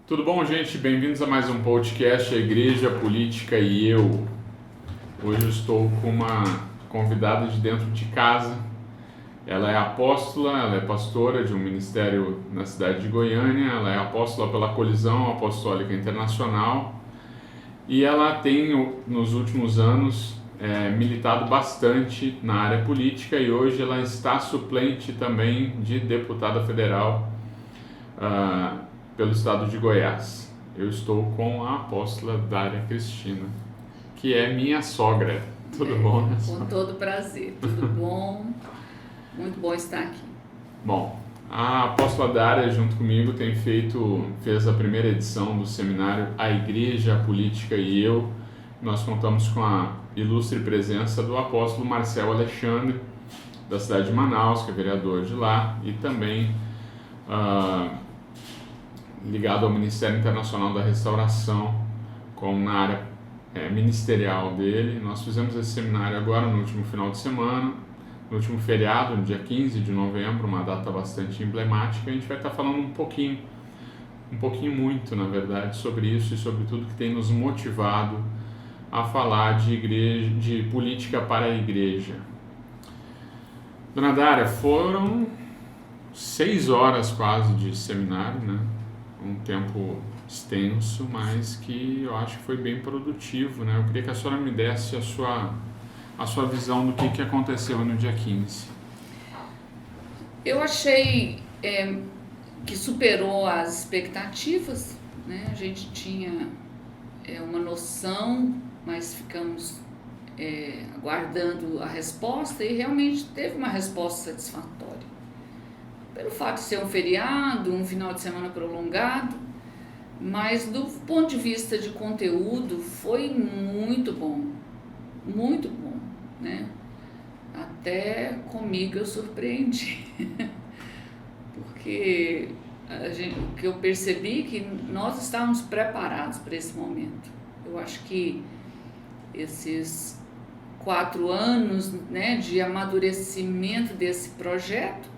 Tudo bom, gente? Bem-vindos a mais um podcast, A Igreja, a Política e Eu. Hoje eu estou com uma convidada de dentro de casa. Ela é apóstola, ela é pastora de um ministério na cidade de Goiânia, ela é apóstola pela Colisão Apostólica Internacional e ela tem, nos últimos anos, militado bastante na área política e hoje ela está suplente também de deputada federal pelo estado de Goiás. Eu estou com a apóstola Dária Cristina, que é minha sogra. Tudo bom, né? Com todo prazer, tudo bom? Muito bom estar aqui. Bom, a apóstola Dária, junto comigo, fez a primeira edição do seminário A Igreja, a Política e Eu. Nós contamos com a ilustre presença do apóstolo Marcel Alexandre, da cidade de Manaus, que é vereador de lá, e também ligado ao Ministério Internacional da Restauração, como na área ministerial dele. Nós fizemos esse seminário agora no último final de semana, no último feriado, no dia 15 de novembro, uma data bastante emblemática. A gente vai estar falando um pouquinho muito, na verdade, sobre isso e sobre tudo que tem nos motivado a falar de igreja, de política para a igreja. Dona Dária, foram 6 horas quase de seminário, né? Um tempo extenso, mas que eu acho que foi bem produtivo, né? Eu queria que a senhora me desse a sua visão do que aconteceu no dia 15. Eu achei que superou as expectativas, né? A gente tinha uma noção, mas ficamos aguardando a resposta e realmente teve uma resposta satisfatória. Pelo fato de ser um feriado, um final de semana prolongado, mas do ponto de vista de conteúdo foi muito bom, né? Até comigo eu surpreendi, porque o que eu percebi que nós estávamos preparados para esse momento. Eu acho que esses 4 anos, né, de amadurecimento desse projeto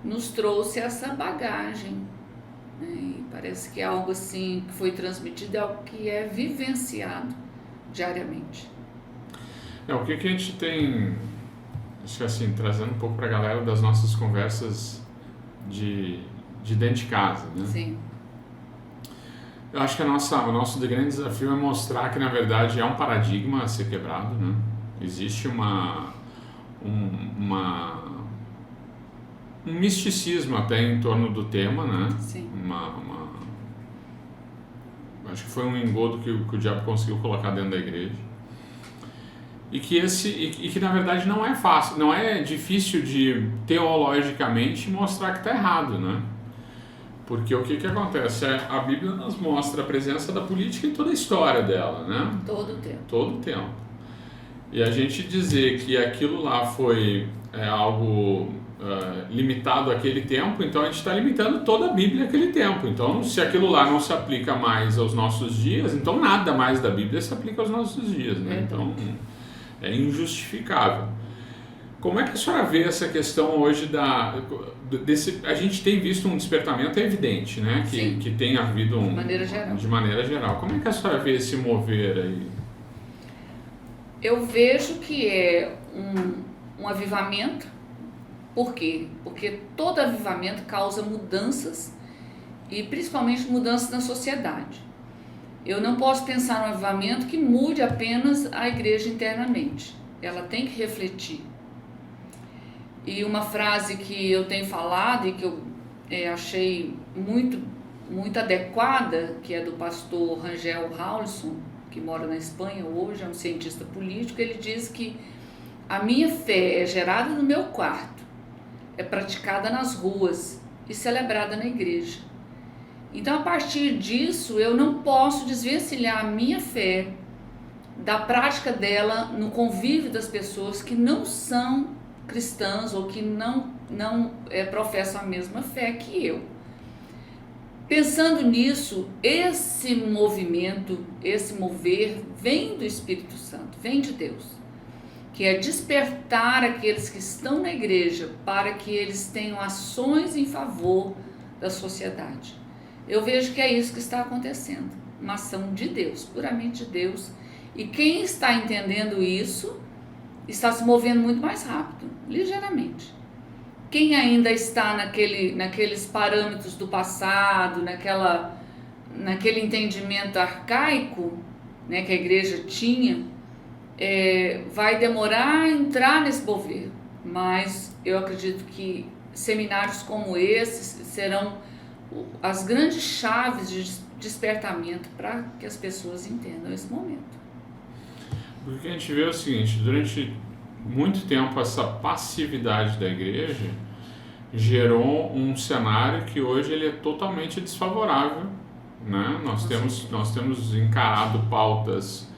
nos trouxe essa bagagem, né? E parece que é algo assim que foi transmitido, é algo que é vivenciado diariamente. O que a gente tem, acho que assim, trazendo um pouco para a galera das nossas conversas de dentro de casa, né? Sim. Eu acho que o nosso grande desafio é mostrar que, na verdade, é um paradigma a ser quebrado, né? Existe um misticismo até em torno do tema, né? Sim. Acho que foi um engodo que o diabo conseguiu colocar dentro da igreja. E que na verdade não é fácil, não é difícil de teologicamente mostrar que está errado, né? Porque o que acontece? A Bíblia nos mostra a presença da política em toda a história dela, né? Todo o tempo. Todo o tempo. E a gente dizer que aquilo lá foi algo limitado àquele tempo, então a gente está limitando toda a Bíblia àquele tempo. Então, se aquilo lá não se aplica mais aos nossos dias, então nada mais da Bíblia se aplica aos nossos dias, né? Então, é injustificável. Como é que a senhora vê essa questão hoje a gente tem visto um despertamento evidente, né? Que tem havido de maneira geral. Como é que a senhora vê esse mover aí? Eu vejo que é um avivamento. Por quê? Porque todo avivamento causa mudanças e principalmente mudanças na sociedade. Eu não posso pensar no avivamento que mude apenas a igreja internamente. Ela tem que refletir. E uma frase que eu tenho falado e que eu achei muito, muito adequada, que é do pastor Rangel Rawlinson, que mora na Espanha hoje, é um cientista político. Ele diz que a minha fé é gerada no meu quarto, é praticada nas ruas e celebrada na igreja. Então, a partir disso, eu não posso desvencilhar a minha fé da prática dela no convívio das pessoas que não são cristãs ou que não professam a mesma fé que eu. Pensando nisso, esse movimento, esse mover vem do Espírito Santo, vem de Deus, que é despertar aqueles que estão na igreja para que eles tenham ações em favor da sociedade. Eu vejo que é isso que está acontecendo, uma ação de Deus, puramente de Deus, e quem está entendendo isso está se movendo muito mais rápido, ligeiramente. Quem ainda está naqueles parâmetros do passado, naquele entendimento arcaico, né, que a igreja tinha, vai demorar a entrar nesse mover, mas eu acredito que seminários como esses serão as grandes chaves de despertamento para que as pessoas entendam esse momento. Porque o que a gente vê é o seguinte, durante muito tempo essa passividade da igreja gerou um cenário que hoje ele é totalmente desfavorável, né? Nós temos encarado pautas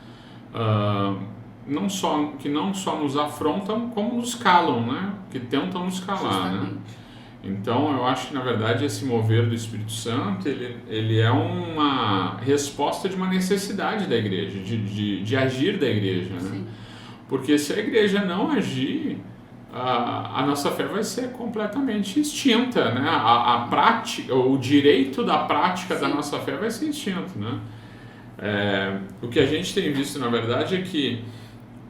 que não só nos afrontam, como nos calam, né? Que tentam nos calar, né? Então, eu acho que, na verdade, esse mover do Espírito Santo, ele é uma resposta de uma necessidade da igreja, de agir da igreja, né? Sim. Porque se a igreja não agir, a nossa fé vai ser completamente extinta, né? A prática, o direito da prática da nossa fé vai ser extinto, né? O que a gente tem visto, na verdade, é que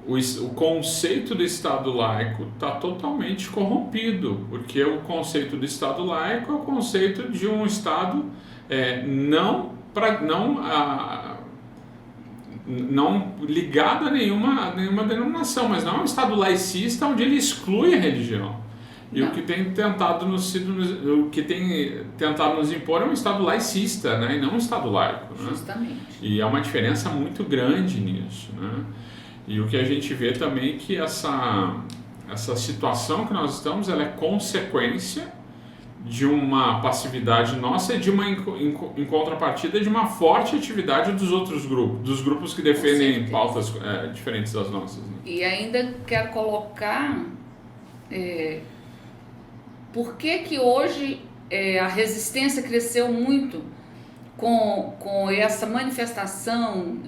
o conceito do Estado laico está totalmente corrompido, porque o conceito do Estado laico é o conceito de um Estado não ligado a nenhuma denominação, mas não é um Estado laicista onde ele exclui a religião. E o que tem tentado nos impor é um Estado laicista, né? E não um Estado laico. Né? Justamente. E há uma diferença muito grande nisso, né? E o que a gente vê também é que essa situação que nós estamos, ela é consequência de uma passividade nossa e de uma em contrapartida de uma forte atividade dos outros grupos, dos grupos que defendem pautas diferentes das nossas. Né? E ainda quero colocar por que hoje a resistência cresceu muito com essa manifestação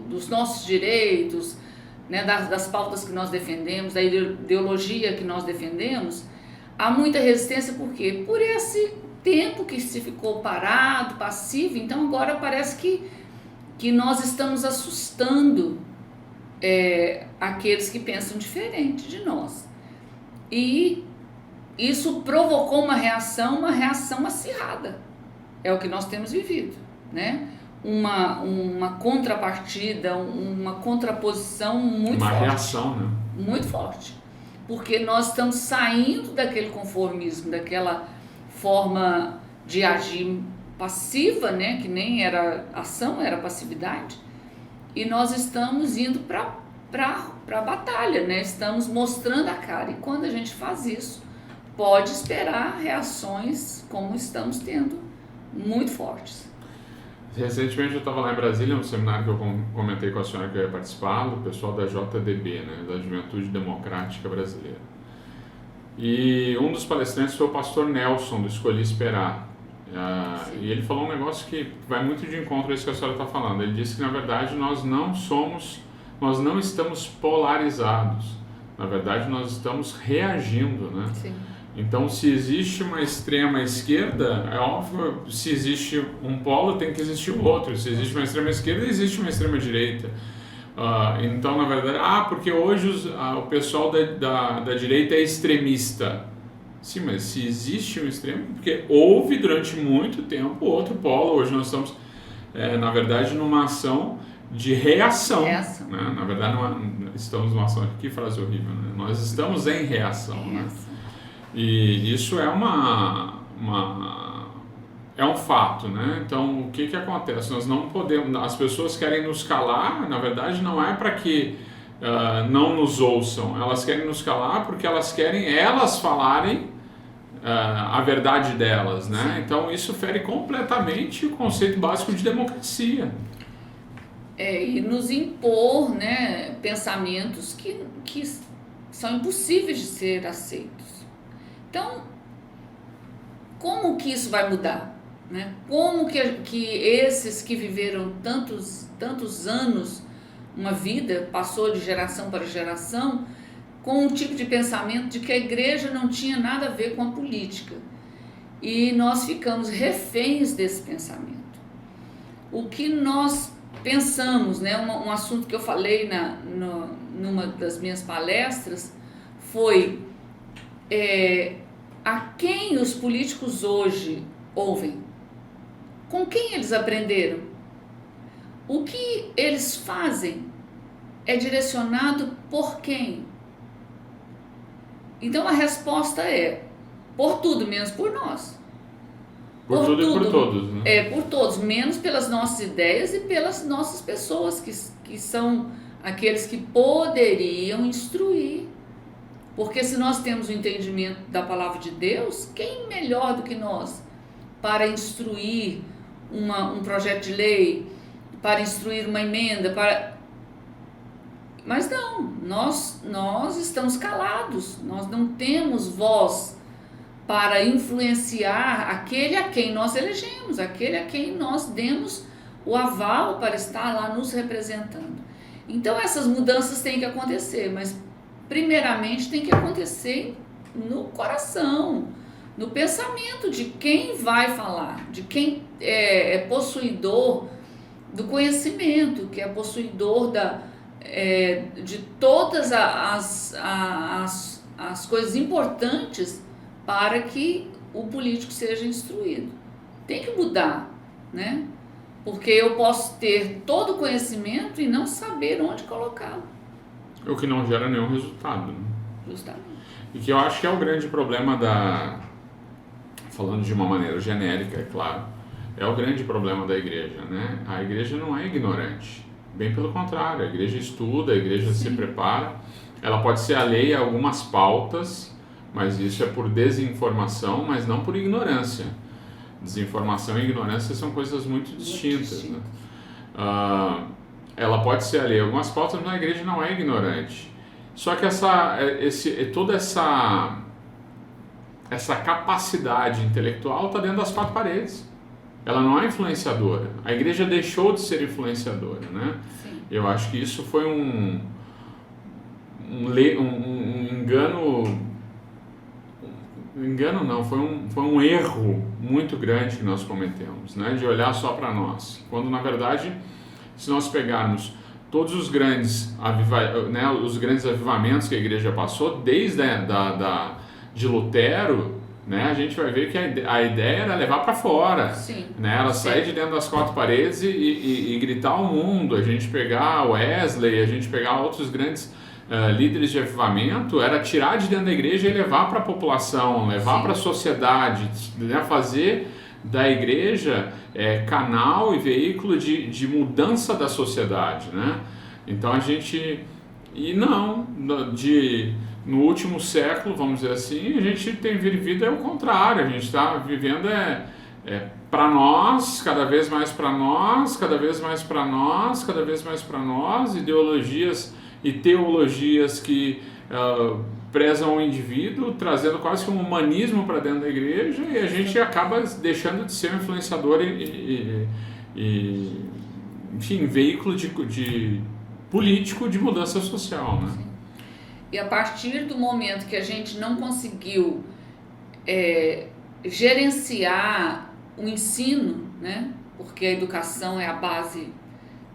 dos nossos direitos, né, das pautas que nós defendemos, da ideologia que nós defendemos. Há muita resistência por quê? Por esse tempo que se ficou parado, passivo. Então agora parece que nós estamos assustando aqueles que pensam diferente de nós. E isso provocou uma reação acirrada. É o que nós temos vivido, né? Uma contrapartida, uma contraposição muito forte. Uma reação, né? Muito forte. Porque nós estamos saindo daquele conformismo, daquela forma de agir passiva, né? Que nem era ação, era passividade. E nós estamos indo para a batalha, né? Estamos mostrando a cara. E quando a gente faz isso, pode esperar reações como estamos tendo, muito fortes. Recentemente eu estava lá em Brasília, num seminário que eu comentei com a senhora que eu ia participar, do pessoal da JDB, né, da Juventude Democrática Brasileira. E um dos palestrantes foi o pastor Nelson, do Escolhi Esperar. E ele falou um negócio que vai muito de encontro a isso que a senhora está falando. Ele disse que, na verdade, nós não estamos polarizados. Na verdade, nós estamos reagindo, né? Sim. Então, se existe uma extrema esquerda, é óbvio, se existe um polo, tem que existir o outro. Se existe uma extrema esquerda, existe uma extrema direita. Então, na verdade, porque hoje o pessoal da direita é extremista. Sim, mas se existe um extremo, porque houve durante muito tempo outro polo. Hoje nós estamos, na verdade, numa ação de reação. Né? Na verdade, estamos numa ação, que frase horrível, né? Nós estamos em reação. Né? E isso é um fato, né? Então, o que acontece? Nós não podemos, as pessoas querem nos calar, na verdade não é para que não nos ouçam, elas querem nos calar porque elas querem falarem a verdade delas, né? Sim. Então, isso fere completamente o conceito básico de democracia. E nos impor, né, pensamentos que são impossíveis de ser aceitos. Então, como que isso vai mudar? Né? Como que esses que viveram tantos anos, uma vida, passou de geração para geração, com um tipo de pensamento de que a igreja não tinha nada a ver com a política. e nós ficamos reféns desse pensamento. O que nós pensamos, né, um assunto que eu falei numa das minhas palestras foi a quem os políticos hoje ouvem, com quem eles aprenderam, o que eles fazem é direcionado por quem? Então a resposta é por tudo, menos por nós. Por tudo e por todos, né? Por todos, menos pelas nossas ideias e pelas nossas pessoas, que são aqueles que poderiam instruir. Porque se nós temos o entendimento da palavra de Deus, quem melhor do que nós para instruir um projeto de lei, para instruir uma emenda, Mas não, nós estamos calados, nós não temos voz para influenciar aquele a quem nós elegemos, aquele a quem nós demos o aval para estar lá nos representando. Então essas mudanças têm que acontecer, mas primeiramente tem que acontecer no coração, no pensamento de quem vai falar, de quem é possuidor do conhecimento, que é possuidor de todas as coisas importantes para que o político seja instruído. Tem que mudar, né? Porque eu posso ter todo o conhecimento e não saber onde colocá-lo. O que não gera nenhum resultado, né? Justamente. E que eu acho que é o grande problema falando de uma maneira genérica, é claro, é o grande problema da igreja, né? A igreja não é ignorante, bem pelo contrário, a igreja estuda, a igreja se prepara, ela pode ser alheia a algumas pautas, mas isso é por desinformação, mas não por ignorância. Desinformação e ignorância são coisas muito distintas, né? Ela pode ser alheia a algumas pautas, mas a igreja não é ignorante. Só que toda essa capacidade intelectual está dentro das quatro paredes. Ela não é influenciadora. A igreja deixou de ser influenciadora, né? Sim. Eu acho que isso foi um engano. Engano não, foi um erro muito grande que nós cometemos, né? De olhar só para nós. Quando na verdade, se nós pegarmos todos os grandes avivamentos que a igreja passou, desde de Lutero, né, a gente vai ver que a ideia era levar para fora, né, ela sair de dentro das quatro paredes e gritar ao mundo. A gente pegar Wesley, a gente pegar outros grandes líderes de avivamento, era tirar de dentro da igreja e levar para a população, levar para a sociedade, né, fazer da igreja canal e veículo de mudança da sociedade, né? Então a gente, no último século, vamos dizer assim, a gente tem vivido o contrário, a gente está vivendo para nós, cada vez mais para nós, cada vez mais para nós, cada vez mais para nós, ideologias e teologias que prezam o indivíduo, trazendo quase que um humanismo para dentro da igreja, e a gente acaba deixando de ser um influenciador enfim, veículo político de mudança social, né? Sim. E a partir do momento que a gente não conseguiu gerenciar o ensino, né? Porque a educação é a base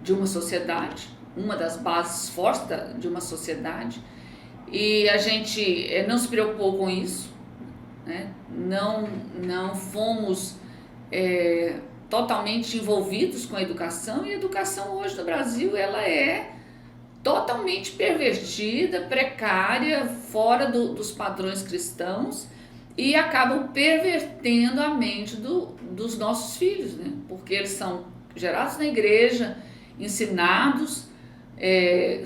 de uma sociedade, uma das bases fortes de uma sociedade, e a gente não se preocupou com isso, né? Não fomos totalmente envolvidos com a educação, e a educação hoje no Brasil ela é totalmente pervertida, precária, fora dos padrões cristãos, e acabam pervertendo a mente dos nossos filhos, né? Porque eles são gerados na igreja, ensinados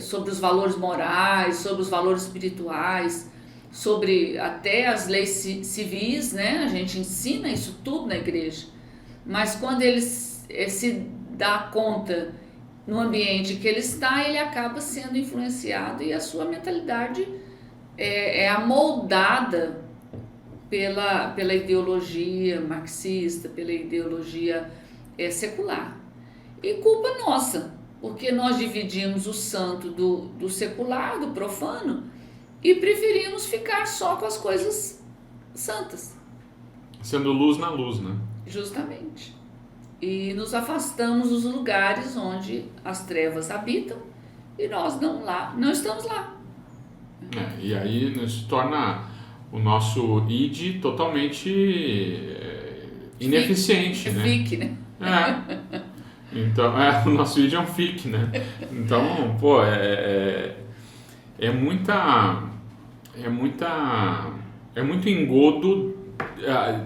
sobre os valores morais, sobre os valores espirituais, sobre até as leis civis, né? A gente ensina isso tudo na igreja, mas quando ele se dá conta no ambiente que ele está, ele acaba sendo influenciado e a sua mentalidade é amoldada pela ideologia marxista, pela ideologia secular. E culpa nossa, porque nós dividimos o santo do secular, do profano, e preferimos ficar só com as coisas santas. Sendo luz na luz, né? Justamente. E nos afastamos dos lugares onde as trevas habitam e nós não estamos lá. E aí se torna o nosso id totalmente ineficiente, né? Fique, né? Então, o nosso id é um fique, né? Então, pô, é muito engodo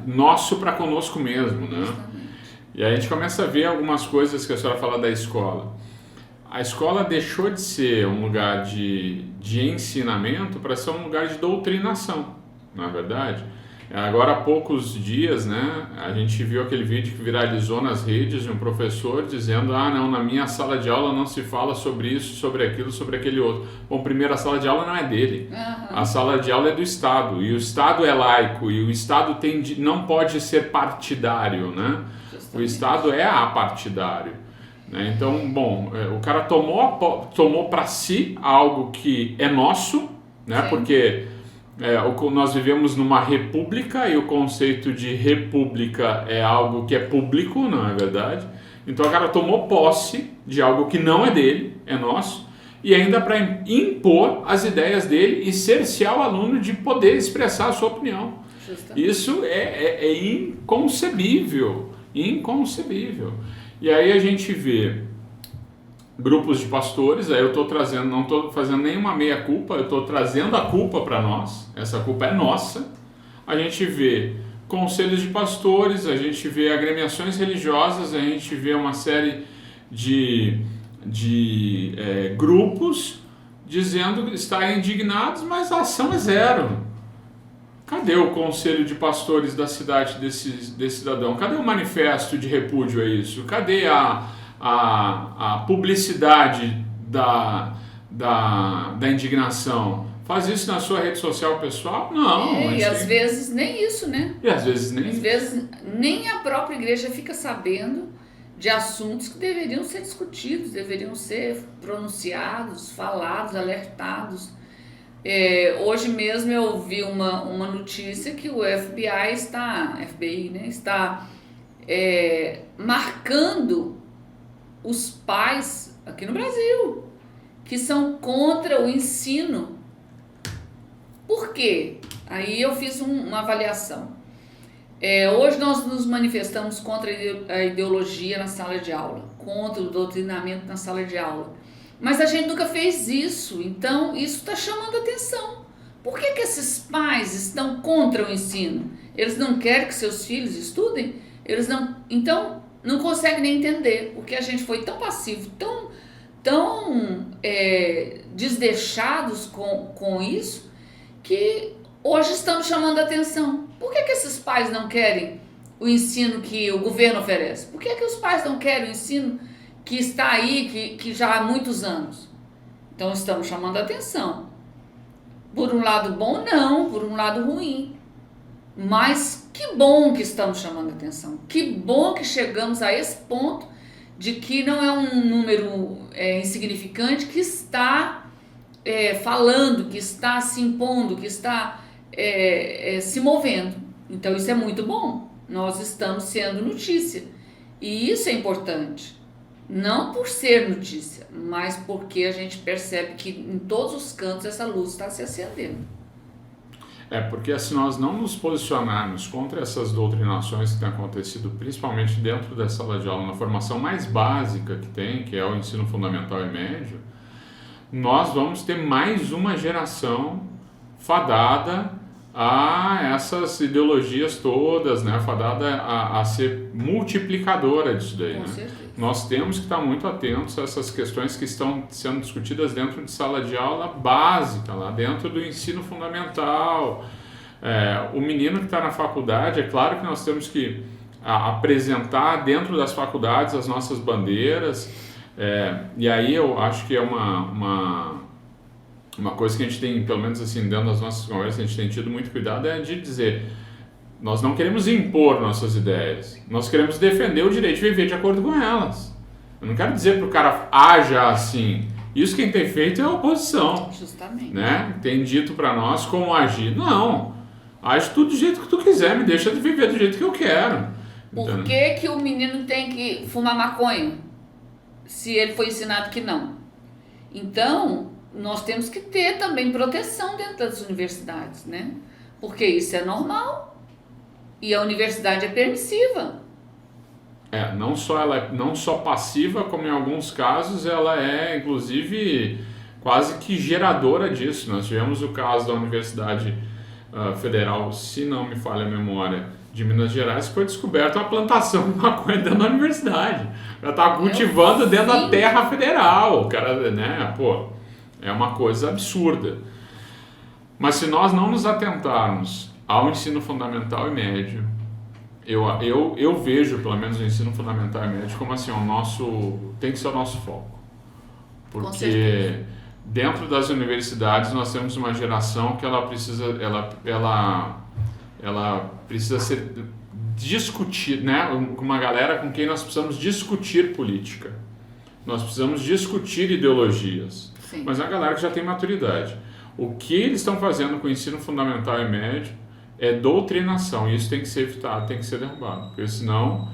nosso para conosco mesmo, né? E aí a gente começa a ver algumas coisas que a senhora fala da escola. A escola deixou de ser um lugar de ensinamento para ser um lugar de doutrinação, na verdade. Agora há poucos dias, né, a gente viu aquele vídeo que viralizou nas redes de um professor dizendo: não, na minha sala de aula não se fala sobre isso, sobre aquilo, sobre aquele outro. Bom, primeiro, a sala de aula não é dele. A sala de aula é do Estado, e o Estado é laico, e o Estado não pode ser partidário, né? Justamente. O Estado é apartidário. Então, bom, o cara tomou para si algo que é nosso, né? Sim. Porque nós vivemos numa república e o conceito de república é algo que é público, não é verdade? Então o cara tomou posse de algo que não é dele, é nosso, e ainda para impor as ideias dele e cercear o aluno de poder expressar a sua opinião. Justamente. Isso é inconcebível, inconcebível. E aí a gente vê grupos de pastores, aí eu estou trazendo, não estou fazendo nenhuma meia-culpa, eu estou trazendo a culpa para nós, essa culpa é nossa. A gente vê conselhos de pastores, a gente vê agremiações religiosas, a gente vê uma série de grupos dizendo estarem indignados, mas a ação é zero. Cadê o conselho de pastores da cidade desse cidadão? Cadê o manifesto de repúdio a isso? Cadê a publicidade da indignação? Faz isso na sua rede social pessoal? Não. E às vezes nem isso, né? Às vezes nem a própria igreja fica sabendo de assuntos que deveriam ser discutidos, deveriam ser pronunciados, falados, alertados. Hoje mesmo eu vi uma notícia que o FBI está marcando os pais aqui no Brasil que são contra o ensino. Por quê? Aí eu fiz uma avaliação. Hoje nós nos manifestamos contra a ideologia na sala de aula, contra o doutrinamento na sala de aula. Mas a gente nunca fez isso, então isso está chamando atenção. Por que esses pais estão contra o ensino? Eles não querem que seus filhos estudem? Então não conseguem nem entender, porque a gente foi tão passivo, tão desdeixados com isso, que hoje estamos chamando atenção. Por que esses pais não querem o ensino que o governo oferece? Por que os pais não querem o ensino que está aí, que já há muitos anos? Então estamos chamando atenção. Por um lado bom, não, por um lado ruim. Mas que bom que estamos chamando atenção. Que bom que chegamos a esse ponto de que não é um número insignificante que está falando, que está se impondo, que está se movendo. Então isso é muito bom. Nós estamos sendo notícia. E isso é importante. Não por ser notícia, mas porque a gente percebe que em todos os cantos essa luz está se acendendo. Porque se nós não nos posicionarmos contra essas doutrinações que têm acontecido, principalmente dentro da sala de aula, na formação mais básica que tem, que é o ensino fundamental e médio, nós vamos ter mais uma geração fadada a essas ideologias todas, né? Fadada a ser multiplicadora disso daí. Com certeza. Nós temos que estar muito atentos a essas questões que estão sendo discutidas dentro de sala de aula básica, lá dentro do ensino fundamental. O menino que está na faculdade, é claro que nós temos que apresentar dentro das faculdades as nossas bandeiras, e aí eu acho que é uma coisa que a gente tem, pelo menos assim, dentro das nossas conversas, a gente tem tido muito cuidado, é de dizer: nós não queremos impor nossas ideias, nós queremos defender o direito de viver de acordo com elas. Eu não quero dizer para o cara haja assim. Isso quem tem feito é a oposição. Justamente. Né? Tem dito para nós como agir. Não. age tudo do jeito que tu quiser, me deixa de viver do jeito que eu quero. Por que o menino tem que fumar maconha se ele foi ensinado que não? Então, nós temos que ter também proteção dentro das universidades, né? Porque isso é normal e a universidade é permissiva. Não só passiva, como em alguns casos ela é, inclusive, quase que geradora disso. Nós tivemos o caso da Universidade Federal, se não me falha a memória, de Minas Gerais, que foi descoberta uma plantação de maconha dentro da universidade. Ela estava cultivando dentro da terra federal. O cara, né, é uma coisa absurda. Mas se nós não nos atentarmos ao ensino fundamental e médio, eu vejo, pelo menos, o ensino fundamental e médio como assim, tem que ser o nosso foco. Porque dentro das universidades nós temos uma geração que ela precisa ser discutida, né? Uma galera com quem nós precisamos discutir política. Nós precisamos discutir ideologias. Sim. Mas é uma galera que já tem maturidade. O que eles estão fazendo com o ensino fundamental e médio é doutrinação, e isso tem que ser evitado, tem que ser derrubado, porque senão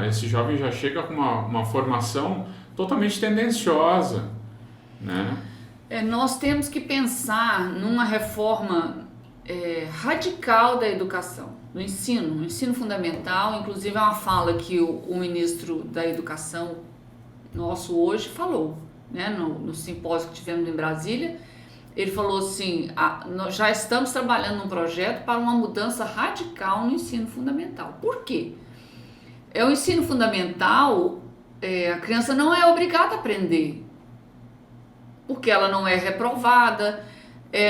esse jovem já chega com uma formação totalmente tendenciosa, né? Nós temos que pensar numa reforma radical da educação, no ensino fundamental. Inclusive é uma fala que o ministro da Educação nosso hoje falou, né, no simpósio que tivemos em Brasília. Ele falou assim, nós já estamos trabalhando num projeto para uma mudança radical no ensino fundamental. Por quê? O ensino fundamental, a criança não é obrigada a aprender, porque ela não é reprovada,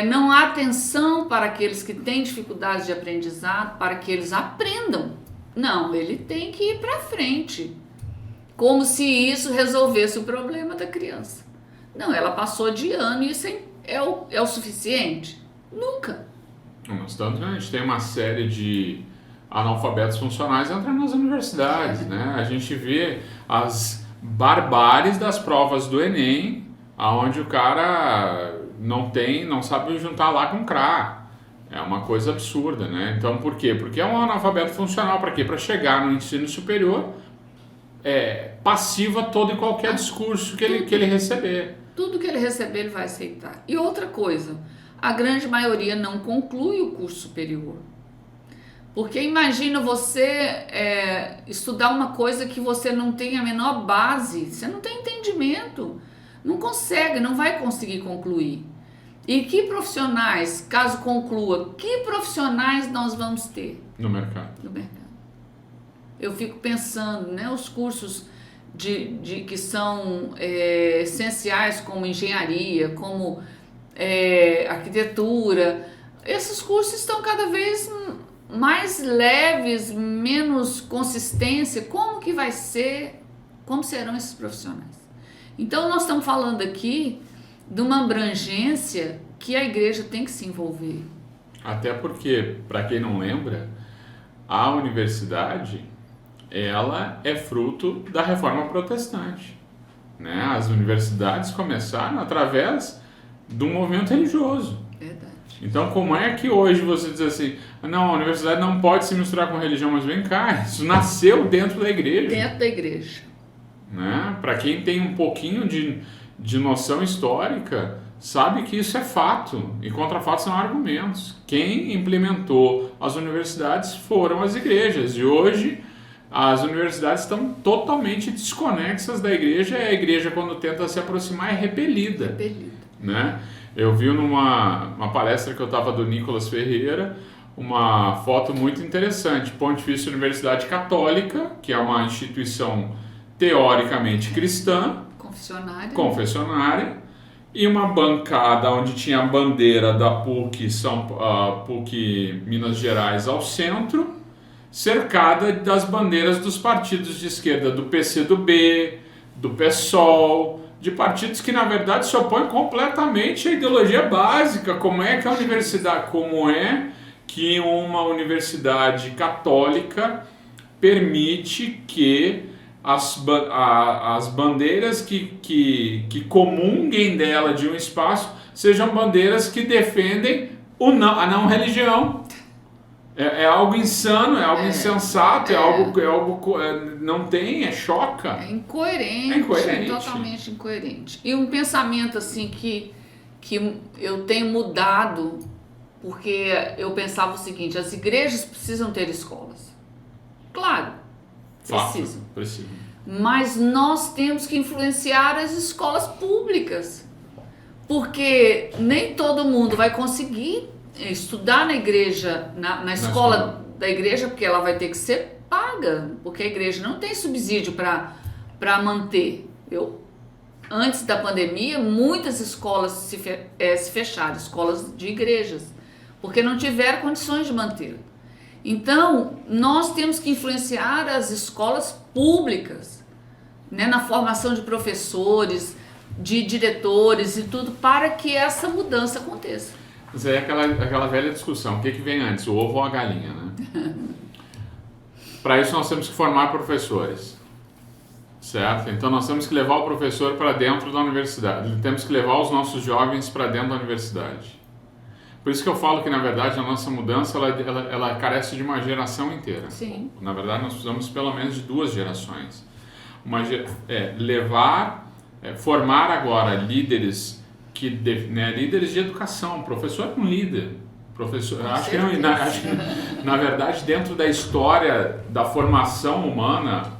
não há atenção para aqueles que têm dificuldades de aprendizado, para que eles aprendam. Não, ele tem que ir para frente, como se isso resolvesse o problema da criança. Não, ela passou de ano e isso é o suficiente? Nunca. Mas tanto a gente tem uma série de analfabetos funcionais entrando nas universidades, né? A gente vê as barbáries das provas do Enem, onde o cara não sabe juntar lá com CRA. É uma coisa absurda, né? Então, por quê? Porque é um analfabeto funcional. Para quê? Para chegar no ensino superior, passiva todo e qualquer discurso que ele receber. Tudo que ele receber, ele vai aceitar. E outra coisa, a grande maioria não conclui o curso superior. Porque imagina você estudar uma coisa que você não tem a menor base, você não tem entendimento, não consegue, não vai conseguir concluir. E que profissionais, caso conclua, que profissionais nós vamos ter? No mercado. No mercado. Eu fico pensando, né, os cursos que são essenciais, como engenharia, como arquitetura, esses cursos estão cada vez mais leves, menos consistência. Como serão esses profissionais? Então nós estamos falando aqui de uma abrangência que a igreja tem que se envolver. Até porque, para quem não lembra, a universidade, ela é fruto da reforma protestante, né? As universidades começaram através do movimento religioso. Verdade. Então, como é que hoje você diz assim, não, a universidade não pode se misturar com religião, mas vem cá, isso nasceu dentro da igreja. Dentro da igreja. Né? Para quem tem um pouquinho de noção histórica, sabe que isso é fato, e contra fatos são argumentos. Quem implementou as universidades foram as igrejas, e hoje as universidades estão totalmente desconexas da igreja, e a igreja, quando tenta se aproximar, é repelida. Né? Eu vi numa palestra que eu estava do Nicolas Ferreira, uma foto muito interessante, Pontifícia Universidade Católica, que é uma instituição teoricamente cristã, confessionária, e uma bancada onde tinha a bandeira da PUC Minas Gerais ao centro, cercada das bandeiras dos partidos de esquerda, do PCdoB, do PSOL, de partidos que na verdade se opõem completamente à ideologia básica. Como é que uma universidade católica permite que as bandeiras que comunguem dela de um espaço sejam bandeiras que defendem a não religião. É algo insano, é algo insensato, é algo não tem, choca. É incoerente, totalmente incoerente. E um pensamento assim que eu tenho mudado, porque eu pensava o seguinte: as igrejas precisam ter escolas. Claro, precisam. Mas nós temos que influenciar as escolas públicas, porque nem todo mundo vai conseguir estudar na igreja, na escola da igreja, porque ela vai ter que ser paga, porque a igreja não tem subsídio para manter. Antes da pandemia, muitas escolas se fecharam, escolas de igrejas, porque não tiveram condições de manter. Então, nós temos que influenciar as escolas públicas, né, na formação de professores, de diretores e tudo, para que essa mudança aconteça. Mas aí é aquela velha discussão, o que vem antes, o ovo ou a galinha, né? Para isso nós temos que formar professores, certo? Então nós temos que levar o professor para dentro da universidade, temos que levar os nossos jovens para dentro da universidade. Por isso que eu falo que, na verdade, a nossa mudança, ela carece de uma geração inteira. Sim. Na verdade, nós precisamos pelo menos de 2 gerações. Formar agora líderes líderes de educação. Professor é um líder. Acho que, na verdade, dentro da história da formação humana,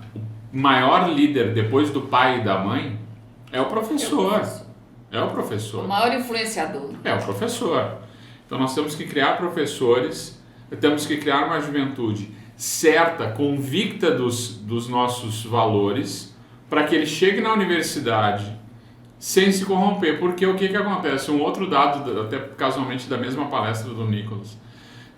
o maior líder depois do pai e da mãe é o professor. É o professor. O maior influenciador. É o professor. Então nós temos que criar professores, temos que criar uma juventude certa, convicta dos nossos valores, para que ele chegue na universidade sem se corromper. Porque o que acontece? Um outro dado, até casualmente da mesma palestra do Nicholas: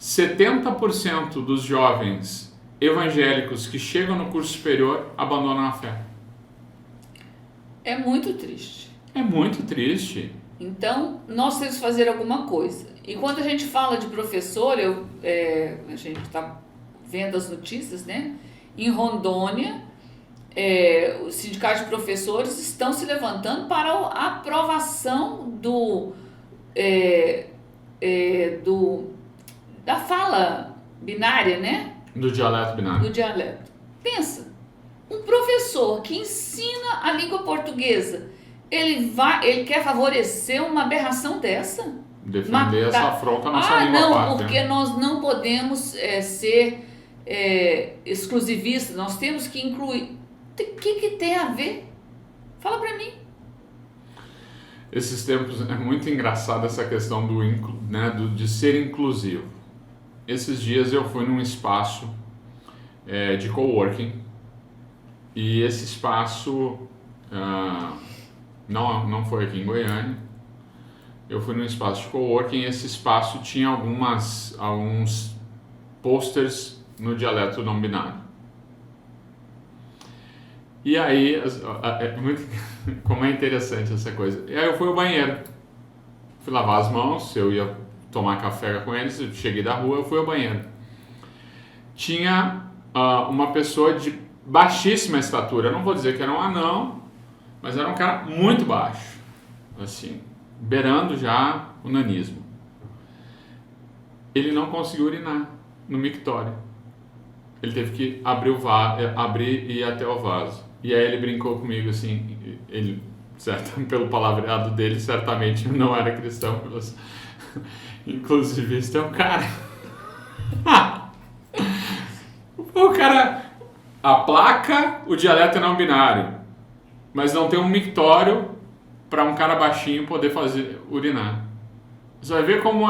70% dos jovens evangélicos que chegam no curso superior abandonam a fé. É muito triste. É muito triste. Então, nós temos que fazer alguma coisa. E quando a gente fala de professor, a gente está vendo as notícias, né? Em Rondônia, os sindicatos de professores estão se levantando para a aprovação da fala binária, né? Do dialeto binário. Do dialeto. Pensa, um professor que ensina a língua portuguesa, ele quer favorecer uma aberração dessa? Defender essa afronta à nossa língua pátria. Porque nós não podemos ser exclusivistas, nós temos que incluir. O que tem a ver? Fala pra mim. Esses tempos é muito engraçado essa questão de ser inclusivo. Esses dias eu fui num espaço de coworking, e esse espaço não foi aqui em Goiânia. Eu fui num espaço de coworking, e esse espaço tinha alguns posters no dialeto não binário. E aí, como é interessante essa coisa. E aí eu fui ao banheiro, fui lavar as mãos, eu ia tomar café com eles, eu cheguei da rua, eu fui ao banheiro. Tinha uma pessoa de baixíssima estatura, eu não vou dizer que era um anão, mas era um cara muito baixo, assim, beirando já o nanismo. Ele não conseguiu urinar no mictório. Ele teve que abrir e ir até o vaso. E aí ele brincou comigo assim, ele, pelo palavreado dele, certamente não era cristão. Inclusive, esse é o cara. O cara, a placa, o dialeto é não binário, mas não tem um mictório para um cara baixinho poder urinar. Você vai ver como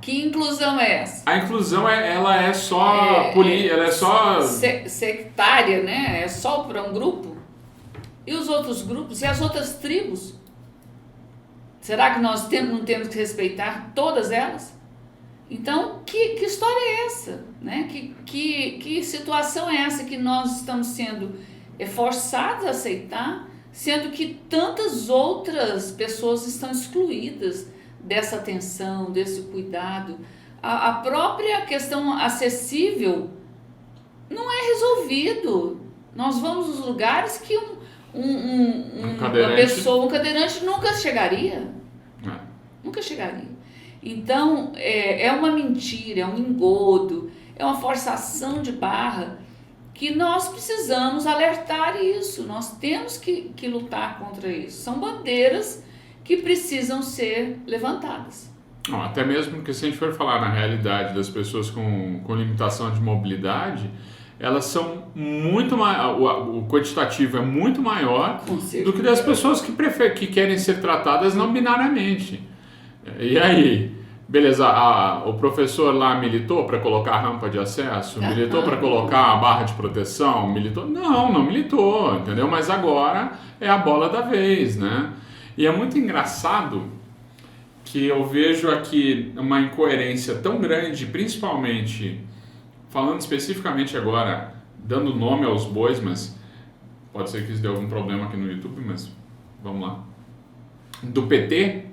Que inclusão é essa? A inclusão ela é só sectária, né? É só para um grupo. E os outros grupos? E as outras tribos? Será que nós não temos que respeitar todas elas? Então, que história é essa? Né? Que situação é essa que nós estamos sendo forçados a aceitar, sendo que tantas outras pessoas estão excluídas dessa atenção, desse cuidado? A própria questão acessível não é resolvido. Nós vamos nos lugares que um cadeirante nunca chegaria. Nunca chegaria. Então, é uma mentira, é um engodo, é uma forçação de barra que nós precisamos alertar isso, nós temos que lutar contra isso. São bandeiras que precisam ser levantadas. Não, até mesmo que se a gente for falar na realidade das pessoas com limitação de mobilidade, elas são muito o quantitativo é muito maior do que das pessoas que querem ser tratadas não binariamente. E aí, beleza, o professor lá militou para colocar a rampa de acesso, militou para colocar a barra de proteção, militou? Não militou, entendeu? Mas agora é a bola da vez, né? E é muito engraçado que eu vejo aqui uma incoerência tão grande, principalmente, falando especificamente agora, dando nome aos bois, mas pode ser que isso dê algum problema aqui no YouTube, mas vamos lá. Do PT,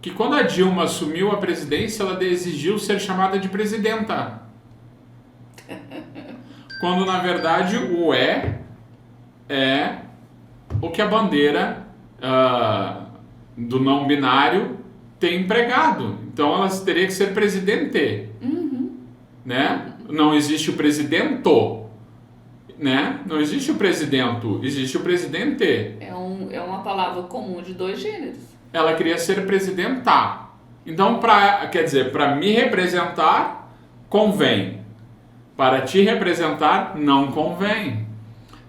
que quando a Dilma assumiu a presidência, ela exigiu ser chamada de presidenta. Quando, na verdade, o é o que a bandeira do não binário tem empregado. Então, ela teria que ser presidente. Né? Não existe o presidento. Né? Não existe o presidento, existe o presidente. É uma palavra comum de dois gêneros. Ela queria ser presidenta. Então, para me representar, convém. Para te representar, não convém.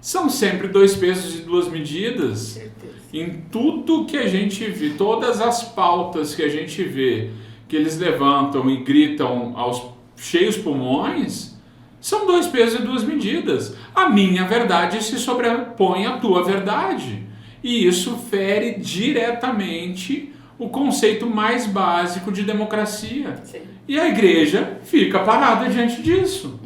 São sempre dois pesos e duas medidas. Certeza. Em tudo que a gente vê, todas as pautas que a gente vê, que eles levantam e gritam aos cheios pulmões, são dois pesos e duas medidas. A minha verdade se sobrepõe à tua verdade. E isso fere diretamente o conceito mais básico de democracia. Sim. E a igreja fica parada diante disso.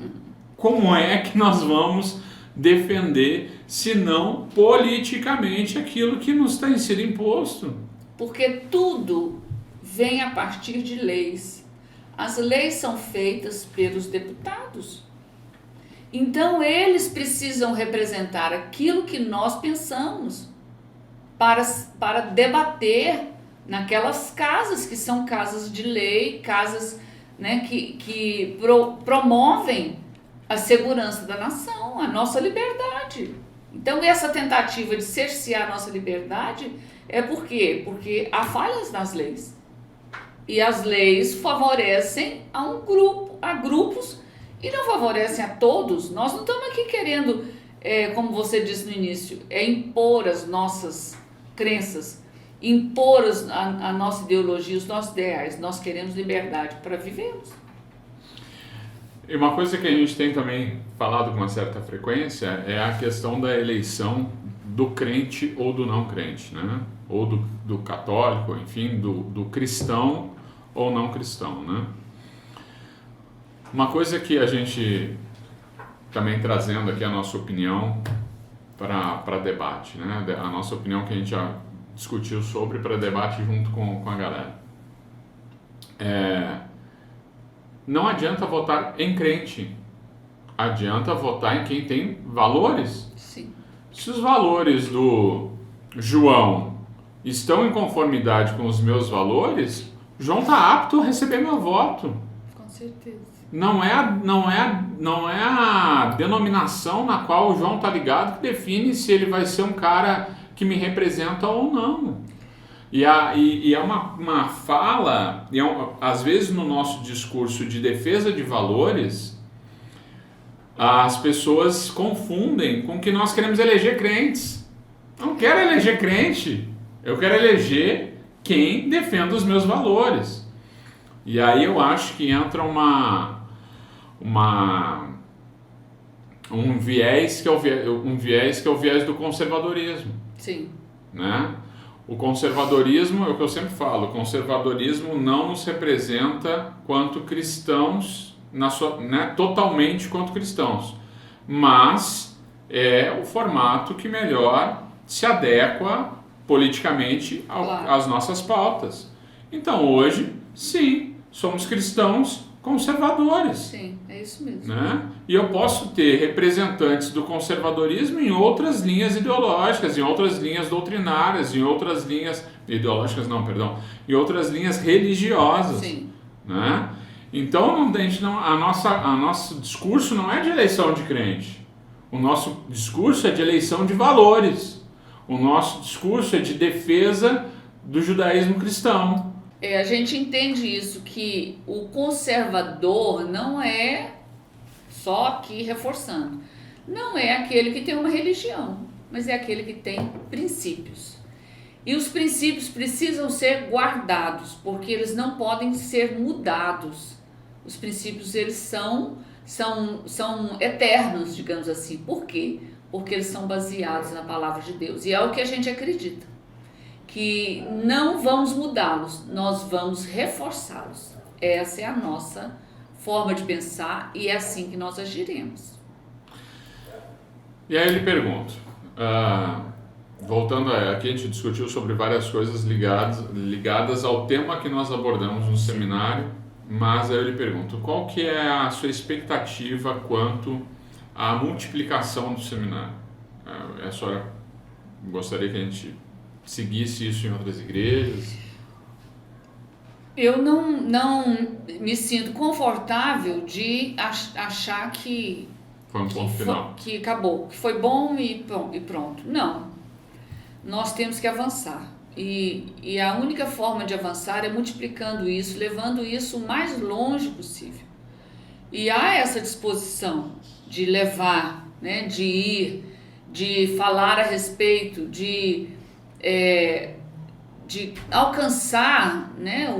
Como é que nós vamos defender, se não politicamente, aquilo que nos tem sido imposto? Porque tudo vem a partir de leis. As leis são feitas pelos deputados. Então, eles precisam representar aquilo que nós pensamos para debater naquelas casas que são casas de lei, casas, né, que promovem a segurança da nação, a nossa liberdade. Então, essa tentativa de cercear a nossa liberdade é por quê? Porque há falhas nas leis. E as leis favorecem a grupos e não favorecem a todos. Nós não estamos aqui querendo, como você disse no início, impor as nossas crenças, impor a nossa ideologia, os nossos ideais. Nós queremos liberdade para vivermos. E uma coisa que a gente tem também falado com uma certa frequência é a questão da eleição do crente ou do não crente, né? Ou do católico, enfim, do cristão ou não cristão, né? Uma coisa que a gente também trazendo aqui a nossa opinião para debate, né? A nossa opinião que a gente já discutiu sobre para debate junto com a galera. Não adianta votar em crente, adianta votar em quem tem valores. Sim. Se os valores do João estão em conformidade com os meus valores, João está apto a receber meu voto. Com certeza. Não é a denominação na qual o João está ligado que define se ele vai ser um cara que me representa ou não. E é uma fala, às vezes no nosso discurso de defesa de valores, as pessoas confundem com que nós queremos eleger crentes. Eu não quero eleger crente, eu quero eleger quem defenda os meus valores. E aí eu acho que entra um viés que é o viés do conservadorismo. Sim. Né? O conservadorismo, é o que eu sempre falo, o conservadorismo não nos representa quanto cristãos, totalmente quanto cristãos, mas é o formato que melhor se adequa politicamente às nossas pautas. Então hoje, sim, somos cristãos conservadores. Sim, é isso mesmo. Né? E eu posso ter representantes do conservadorismo em outras linhas ideológicas, em outras linhas doutrinárias, em outras linhas ideológicas, não, perdão, em outras linhas religiosas. Sim. Né? Então, nosso discurso não é de eleição de crente. O nosso discurso é de eleição de valores. O nosso discurso é de defesa do judaísmo cristão. A gente entende isso, que o conservador não é, só aqui reforçando, não é aquele que tem uma religião, mas é aquele que tem princípios. E os princípios precisam ser guardados, porque eles não podem ser mudados. Os princípios, eles são eternos, digamos assim. Por quê? Porque eles são baseados na palavra de Deus. E é o que a gente acredita, que não vamos mudá-los, nós vamos reforçá-los. Essa é a nossa forma de pensar e é assim que nós agiremos. E aí ele pergunta, voltando aqui, a gente discutiu sobre várias coisas ligadas ao tema que nós abordamos no seminário, mas aí eu lhe pergunto, qual que é a sua expectativa quanto à multiplicação do seminário? A senhora gostaria que a gente seguisse isso em outras igrejas? Eu não me sinto confortável de achar que foi um ponto final, que acabou, que foi bom e pronto. Não, nós temos que avançar e a única forma de avançar é multiplicando isso, levando isso o mais longe possível. E há essa disposição de levar, né, de ir, de falar a respeito, de alcançar, né,